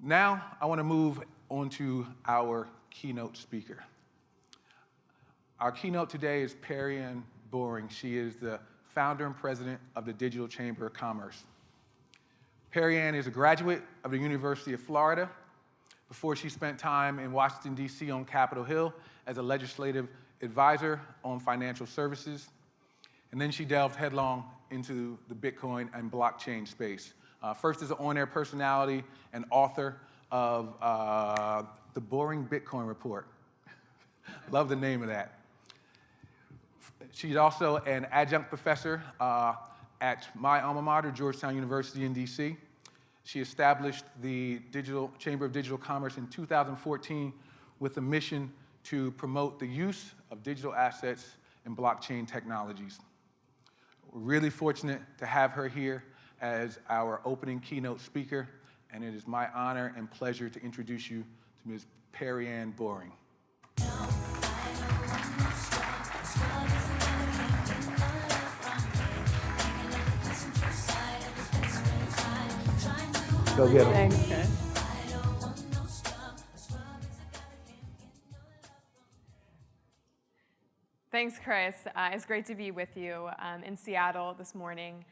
Now, I want to move on to our keynote speaker. Our keynote today is Perianne. She is the founder and president of the Digital Chamber of Commerce. Perianne is a graduate of the University of Florida. Before she spent time in Washington, D.C. on Capitol Hill as a legislative advisor on financial services. And then she delved headlong into the Bitcoin and blockchain space. First as an on-air personality and author of The Boring Bitcoin Report. Love the name of that. She's also an adjunct professor at my alma mater, Georgetown University in DC. She established the Chamber of Digital Commerce in 2014 with a mission to promote the use of digital assets and blockchain technologies. We're really fortunate to have her here as our opening keynote speaker, and it is my honor and pleasure to introduce you to Ms. Perianne Boring. Go get them. Thanks, Chris. Thanks, Chris. It's great to be with you in Seattle this morning.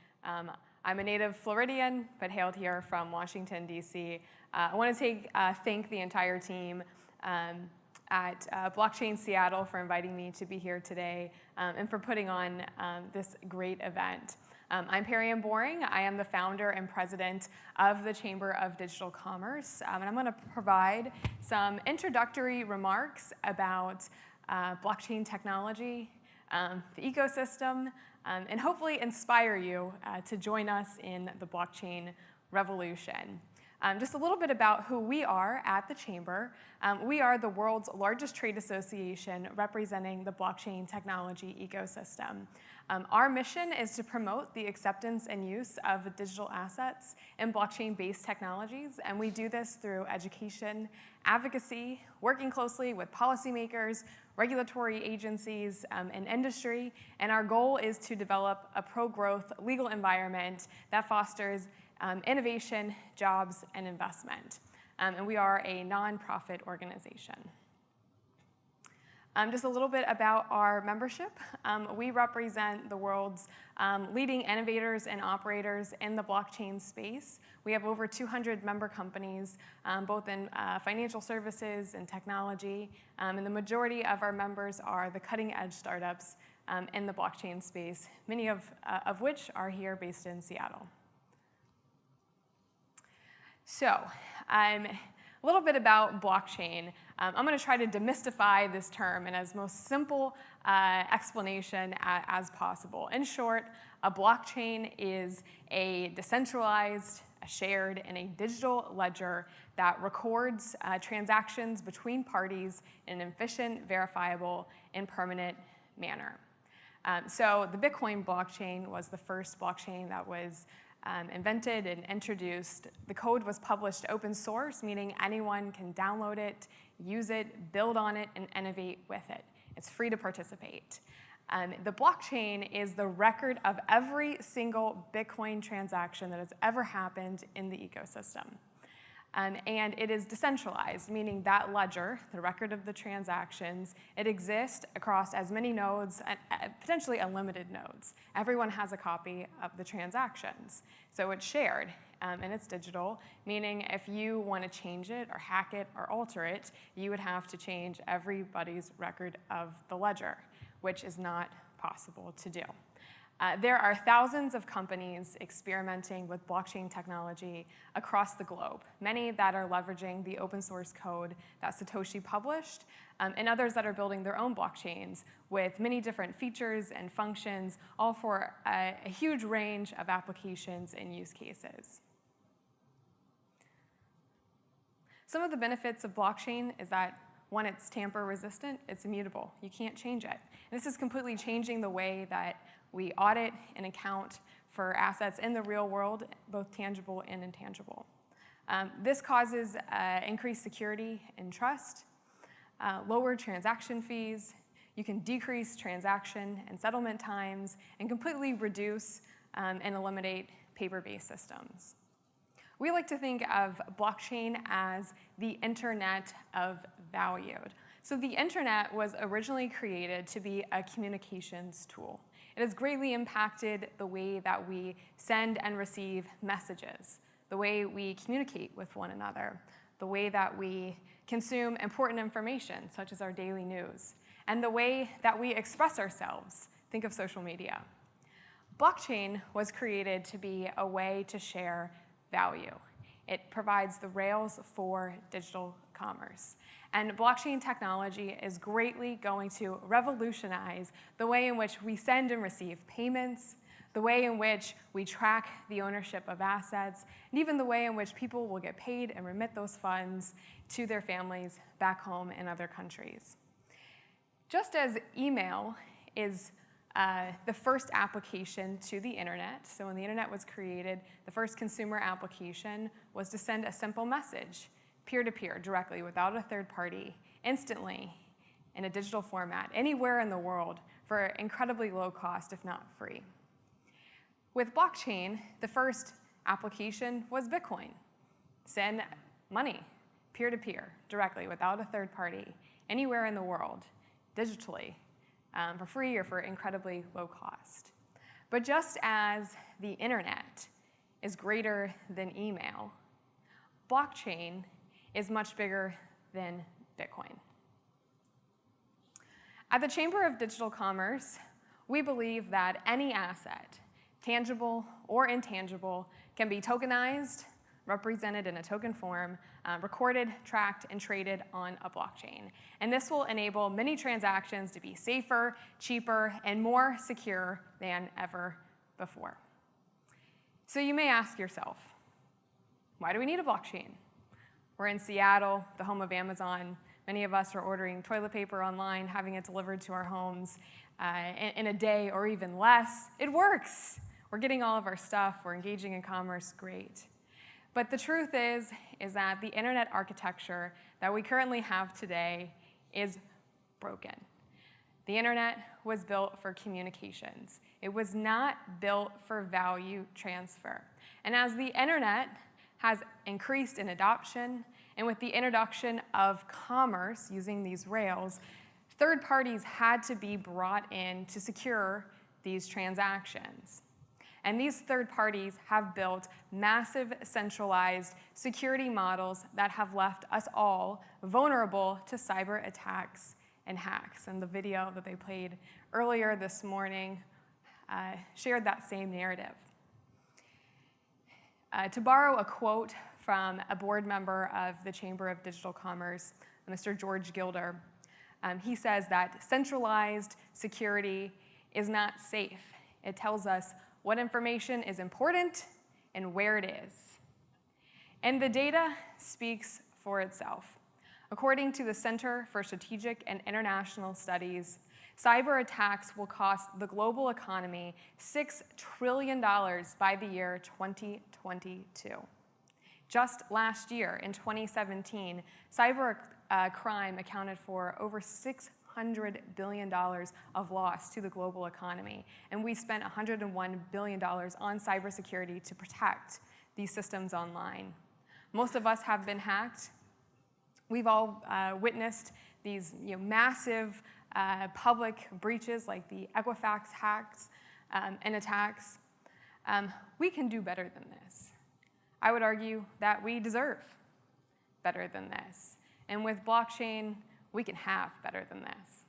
I'm a native Floridian, but hailed here from Washington, D.C. I want to thank the entire team at Blockchain Seattle for inviting me to be here today and for putting on this great event. I'm Perianne Boring. I am the founder and president of the Chamber of Digital Commerce, and I'm going to provide some introductory remarks about blockchain technology, the ecosystem, and hopefully inspire you to join us in the blockchain revolution. Just a little bit about who we are at the Chamber. We are the world's largest trade association representing the blockchain technology ecosystem. Our mission is to promote the acceptance and use of digital assets and blockchain-based technologies, and we do this through education, advocacy, working closely with policymakers, regulatory agencies, and industry, and our goal is to develop a pro-growth legal environment that fosters innovation, jobs, and investment. And we are a nonprofit organization. Just a little bit about our membership. We represent the world's leading innovators and operators in the blockchain space. We have over 200 member companies, both in financial services and technology, and the majority of our members are the cutting-edge startups in the blockchain space, many of which are here based in Seattle. So, a little bit about blockchain. I'm going to try to demystify this term in as most simple explanation as possible. In short, a blockchain is a decentralized, a shared, and a digital ledger that records transactions between parties in an efficient, verifiable, and permanent manner. So the Bitcoin blockchain was the first blockchain that was invented and introduced. The code was published open source, meaning anyone can download it, use it, build on it, and innovate with it. It's free to participate. The blockchain is the record of every single Bitcoin transaction that has ever happened in the ecosystem. And it is decentralized, meaning that ledger, the record of the transactions, it exists across as many nodes, potentially unlimited nodes. Everyone has a copy of the transactions. So it's shared, and it's digital, meaning if you want to change it or hack it or alter it, you would have to change everybody's record of the ledger, which is not possible to do. There are thousands of companies experimenting with blockchain technology across the globe, many that are leveraging the open source code that Satoshi published, and others that are building their own blockchains with many different features and functions, all for a huge range of applications and use cases. Some of the benefits of blockchain is that, one, it's tamper resistant, it's immutable. You can't change it. And this is completely changing the way that we audit and account for assets in the real world, both tangible and intangible. This causes increased security and trust, lower transaction fees. You can decrease transaction and settlement times and completely reduce and eliminate paper-based systems. We like to think of blockchain as the internet of value. So the internet was originally created to be a communications tool. It has greatly impacted the way that we send and receive messages, the way we communicate with one another, the way that we consume important information, such as our daily news, and the way that we express ourselves. Think of social media. Blockchain was created to be a way to share value. It provides the rails for digital commerce. And blockchain technology is greatly going to revolutionize the way in which we send and receive payments, the way in which we track the ownership of assets, and even the way in which people will get paid and remit those funds to their families back home in other countries. Just as email is the first application to the internet. So when the internet was created, the first consumer application was to send a simple message, peer-to-peer, directly, without a third party, instantly, in a digital format, anywhere in the world, for incredibly low cost, if not free. With blockchain, the first application was Bitcoin. Send money, peer-to-peer, directly, without a third party, anywhere in the world, digitally, for free or for incredibly low cost. But just as the internet is greater than email, blockchain is much bigger than Bitcoin. At the Chamber of Digital Commerce, we believe that any asset, tangible or intangible, can be tokenized, represented in a token form, recorded, tracked, and traded on a blockchain. And this will enable many transactions to be safer, cheaper, and more secure than ever before. So you may ask yourself, why do we need a blockchain? We're in Seattle, the home of Amazon. Many of us are ordering toilet paper online, having it delivered to our homes in a day or even less. It works. We're getting all of our stuff. We're engaging in commerce. Great. But the truth is that the internet architecture that we currently have today is broken. The internet was built for communications. It was not built for value transfer. And as the internet has increased in adoption, and with the introduction of commerce using these rails, third parties had to be brought in to secure these transactions. And these third parties have built massive centralized security models that have left us all vulnerable to cyber attacks and hacks. And the video that they played earlier this morning shared that same narrative. To borrow a quote from a board member of the Chamber of Digital Commerce, Mr. George Gilder, he says that centralized security is not safe. It tells us what information is important and where it is. And the data speaks for itself. According to the Center for Strategic and International Studies, cyber attacks will cost the global economy $6 trillion by the year 2022. Just last year, in 2017, cyber crime accounted for over $600 billion of loss to the global economy. And we spent $101 billion on cybersecurity to protect these systems online. Most of us have been hacked. We've all witnessed these massive public breaches like the Equifax hacks and attacks. We can do better than this. I would argue that we deserve better than this. And with blockchain, we can have better than this.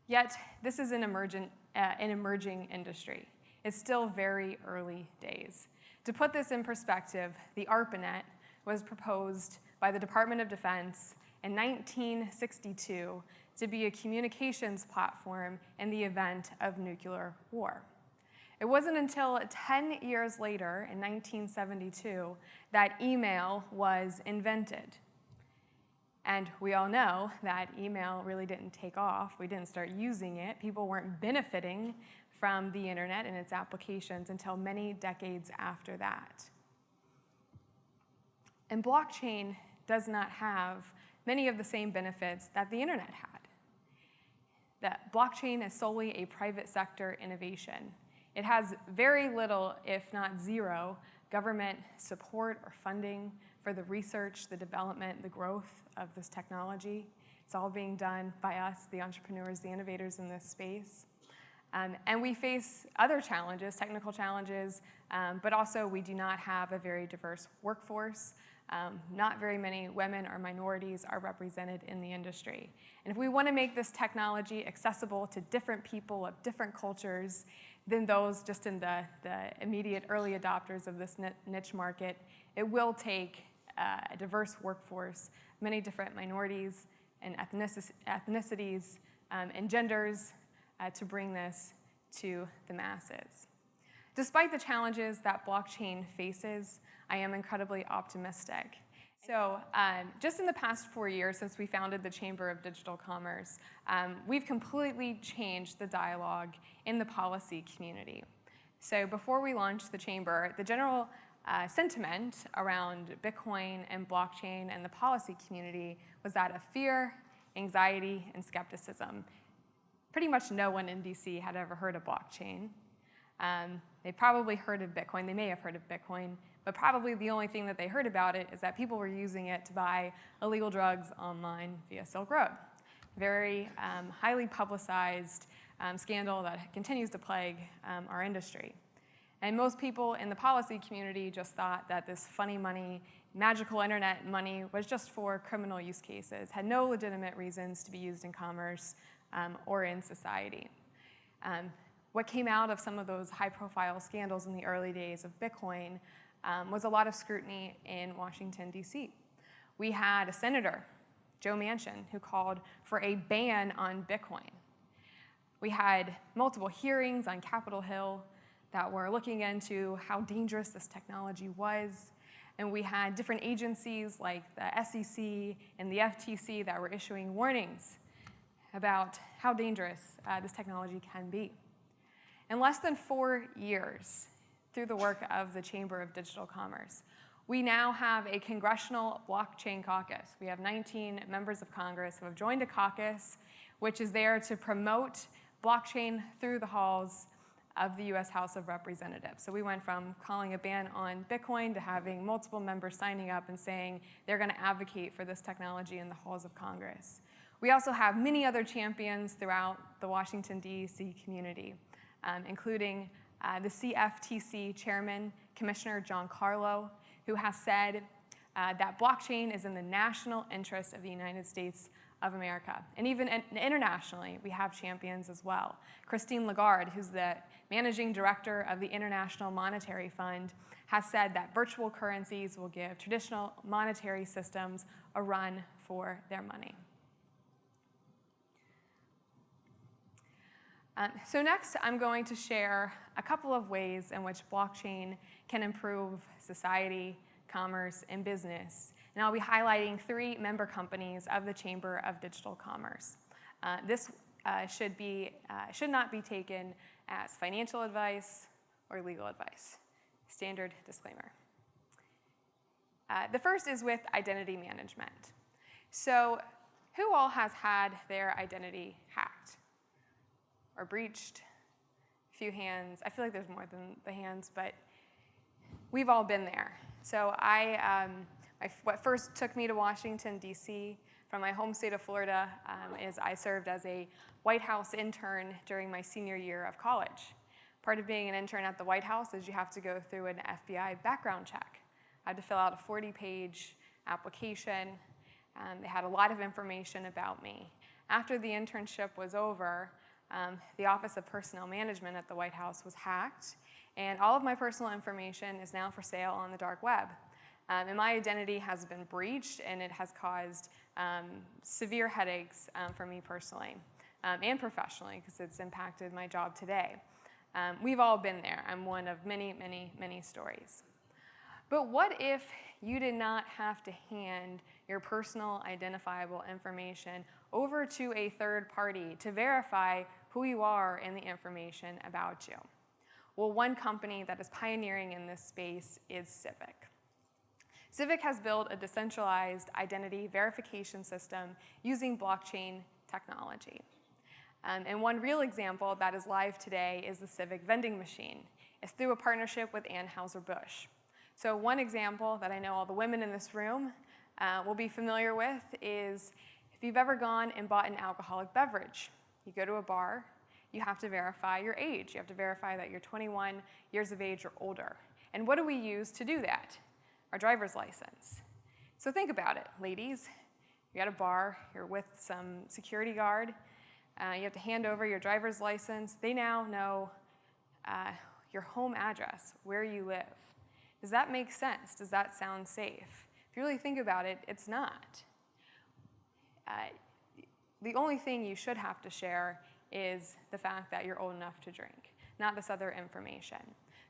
Yet, this is an emerging industry. It's still very early days. To put this in perspective, the ARPANET was proposed by the Department of Defense in 1962 to be a communications platform in the event of nuclear war. It wasn't until 10 years later, in 1972, that email was invented. And we all know that email really didn't take off. We didn't start using it. People weren't benefiting from the internet and its applications until many decades after that. And blockchain does not have many of the same benefits that the internet had. That blockchain is solely a private sector innovation. It has very little, if not zero, government support or funding for the research, the development, the growth of this technology. It's all being done by us, the entrepreneurs, the innovators in this space. And we face other challenges, technical challenges, but also we do not have a very diverse workforce. Not very many women or minorities are represented in the industry. And if we want to make this technology accessible to different people of different cultures than those just in the immediate early adopters of this niche market, it will take a diverse workforce, many different minorities and ethnicities and genders to bring this to the masses. Despite the challenges that blockchain faces, I am incredibly optimistic. So just in the past 4 years since we founded the Chamber of Digital Commerce, we've completely changed the dialogue in the policy community. So before we launched the Chamber, the general sentiment around Bitcoin and blockchain and the policy community was that of fear, anxiety, and skepticism. Pretty much no one in DC had ever heard of blockchain. They probably heard of Bitcoin. They may have heard of Bitcoin, but probably the only thing that they heard about it is that people were using it to buy illegal drugs online via Silk Road. Very highly publicized scandal that continues to plague our industry. And most people in the policy community just thought that this funny money, magical internet money was just for criminal use cases, had no legitimate reasons to be used in commerce or in society. What came out of some of those high-profile scandals in the early days of Bitcoin was a lot of scrutiny in Washington, D.C. We had a senator, Joe Manchin, who called for a ban on Bitcoin. We had multiple hearings on Capitol Hill that were looking into how dangerous this technology was. And we had different agencies like the SEC and the FTC that were issuing warnings about how dangerous this technology can be. In less than 4 years, through the work of the Chamber of Digital Commerce, we now have a congressional blockchain caucus. We have 19 members of Congress who have joined a caucus which is there to promote blockchain through the halls of the U.S. House of Representatives. So we went from calling a ban on Bitcoin to having multiple members signing up and saying they're going to advocate for this technology in the halls of Congress. We also have many other champions throughout the Washington, D.C. community, including the CFTC chairman, Commissioner John Carlo, who has said that blockchain is in the national interest of the United States of America. And even internationally, we have champions as well. Christine Lagarde, who's the managing director of the International Monetary Fund, has said that virtual currencies will give traditional monetary systems a run for their money. So next, I'm going to share a couple of ways in which blockchain can improve society, commerce, and business. And I'll be highlighting 3 member companies of the Chamber of Digital Commerce. This should not be taken as financial advice or legal advice. Standard disclaimer. The first is with identity management. So who all has had their identity hacked or breached? A few hands. I feel like there's more than the hands, but we've all been there. So what first took me to Washington, D.C. from my home state of Florida is I served as a White House intern during my senior year of college. Part of being an intern at the White House is you have to go through an FBI background check. I had to fill out a 40-page application. They had a lot of information about me. After the internship was over, the Office of Personnel Management at the White House was hacked, and all of my personal information is now for sale on the dark web. And my identity has been breached, and it has caused severe headaches for me personally and professionally, because it's impacted my job today. We've all been there. I'm one of many, many, many stories. But what if you did not have to hand your personal identifiable information over to a third party to verify who you are and the information about you? Well, one company that is pioneering in this space is Civic. Civic has built a decentralized identity verification system using blockchain technology. And one real example that is live today is the Civic vending machine. It's through a partnership with Anheuser-Busch. So one example that I know all the women in this room will be familiar with is if you've ever gone and bought an alcoholic beverage. You go to a bar, you have to verify your age. You have to verify that you're 21 years of age or older. And what do we use to do that? Our driver's license. So think about it, ladies. You're at a bar, you're with some security guard, you have to hand over your driver's license. They now know your home address, where you live. Does that make sense? Does that sound safe? If you really think about it, it's not. The only thing you should have to share is the fact that you're old enough to drink, not this other information.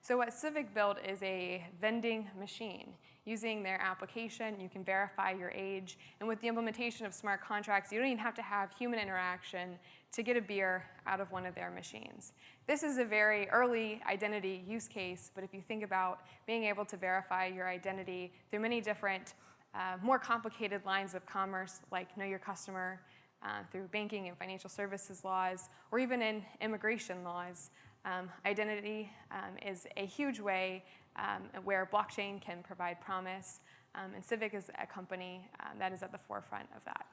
So what Civic built is a vending machine. Using their application, you can verify your age, and with the implementation of smart contracts, you don't even have to have human interaction to get a beer out of one of their machines. This is a very early identity use case, but if you think about being able to verify your identity through many different more complicated lines of commerce, like know your customer, through banking and financial services laws, or even in immigration laws, identity is a huge way where blockchain can provide promise, and Civic is a company that is at the forefront of that.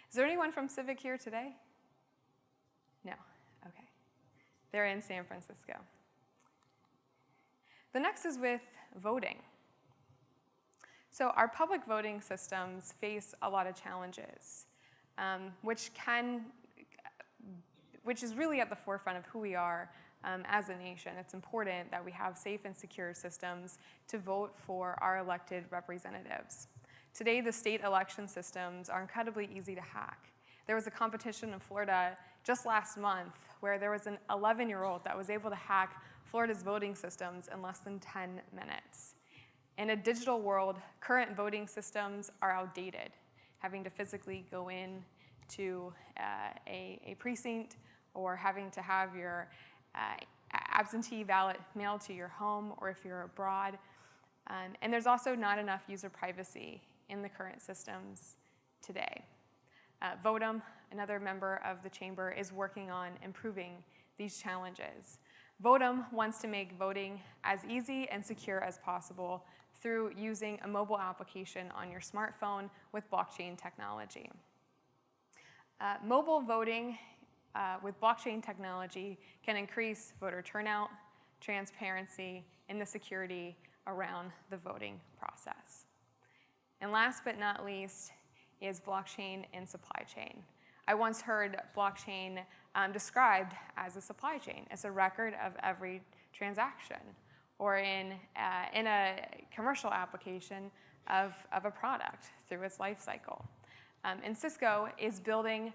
Is there anyone from Civic here today? No? Okay. They're in San Francisco. The next is with voting. So our public voting systems face a lot of challenges, which is really at the forefront of who we are as a nation. It's important that we have safe and secure systems to vote for our elected representatives. Today, the state election systems are incredibly easy to hack. There was a competition in Florida just last month where there was an 11-year-old that was able to hack Florida's voting systems in less than 10 minutes. In a digital world, current voting systems are outdated. Having to physically go in to a precinct or having to have your absentee ballot mailed to your home or if you're abroad. And there's also not enough user privacy in the current systems today. Votum, another member of the chamber, is working on improving these challenges. Votum wants to make voting as easy and secure as possible through using a mobile application on your smartphone with blockchain technology. Mobile voting with blockchain technology can increase voter turnout, transparency, and the security around the voting process. And last but not least is blockchain and supply chain. I once heard blockchain described as a supply chain. It's a record of every transaction, or in a commercial application of a product through its life cycle. And Cisco is building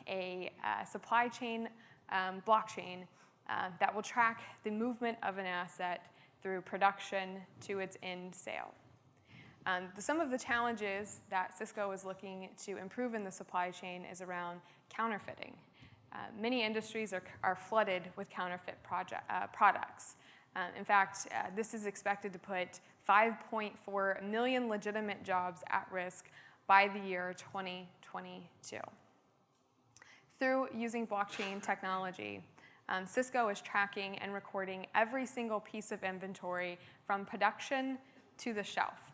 a supply chain blockchain that will track the movement of an asset through production to its end sale. Some of the challenges that Cisco is looking to improve in the supply chain is around counterfeiting. Many industries are flooded with counterfeit products. In fact, this is expected to put 5.4 million legitimate jobs at risk by the year 2022. Through using blockchain technology, Cisco is tracking and recording every single piece of inventory from production to the shelf.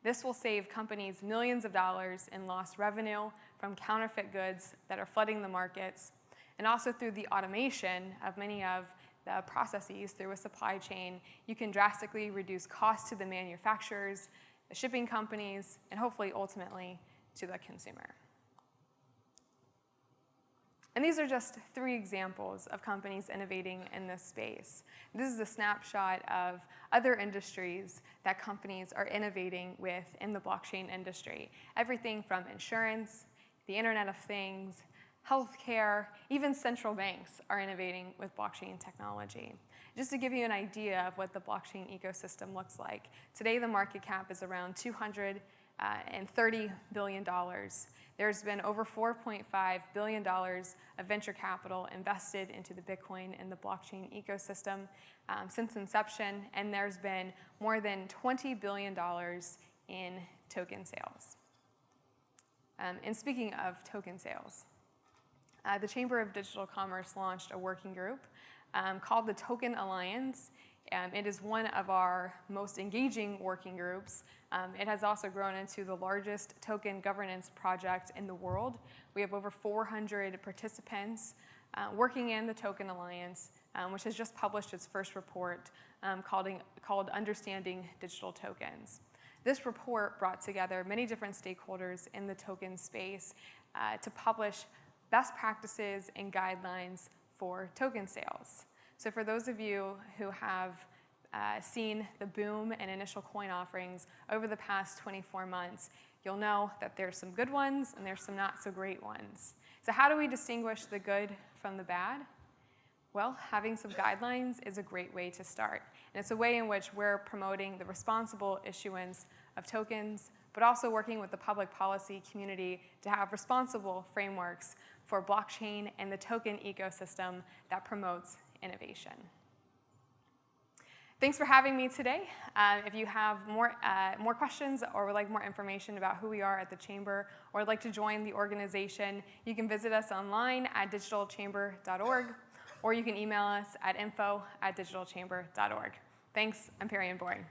This will save companies millions of dollars in lost revenue from counterfeit goods that are flooding the markets, and also through the automation of many of the processes through a supply chain, you can drastically reduce costs to the manufacturers, the shipping companies, and hopefully ultimately to the consumer. And these are just 3 examples of companies innovating in this space. This is a snapshot of other industries that companies are innovating with in the blockchain industry. Everything from insurance, the Internet of Things, healthcare, even central banks are innovating with blockchain technology. Just to give you an idea of what the blockchain ecosystem looks like, today the market cap is around $230 billion. There's been over $4.5 billion of venture capital invested into the Bitcoin and the blockchain ecosystem since inception, and there's been more than $20 billion in token sales. And speaking of token sales, the Chamber of Digital Commerce launched a working group called the Token Alliance. It is one of our most engaging working groups. It has also grown into the largest token governance project in the world. We have over 400 participants working in the Token Alliance, which has just published its first report called Understanding Digital Tokens. This report brought together many different stakeholders in the token space to publish best practices and guidelines for token sales. So for those of you who have seen the boom and initial coin offerings over the past 24 months, you'll know that there's some good ones and there's some not so great ones. So how do we distinguish the good from the bad? Well, having some guidelines is a great way to start. And it's a way in which we're promoting the responsible issuance of tokens, but also working with the public policy community to have responsible frameworks for blockchain and the token ecosystem that promotes innovation. Thanks for having me today. If you have more questions or would like more information about who we are at the Chamber or would like to join the organization, you can visit us online at digitalchamber.org or you can email us at info@digitalchamber.org. Thanks, I'm Perianne Boring.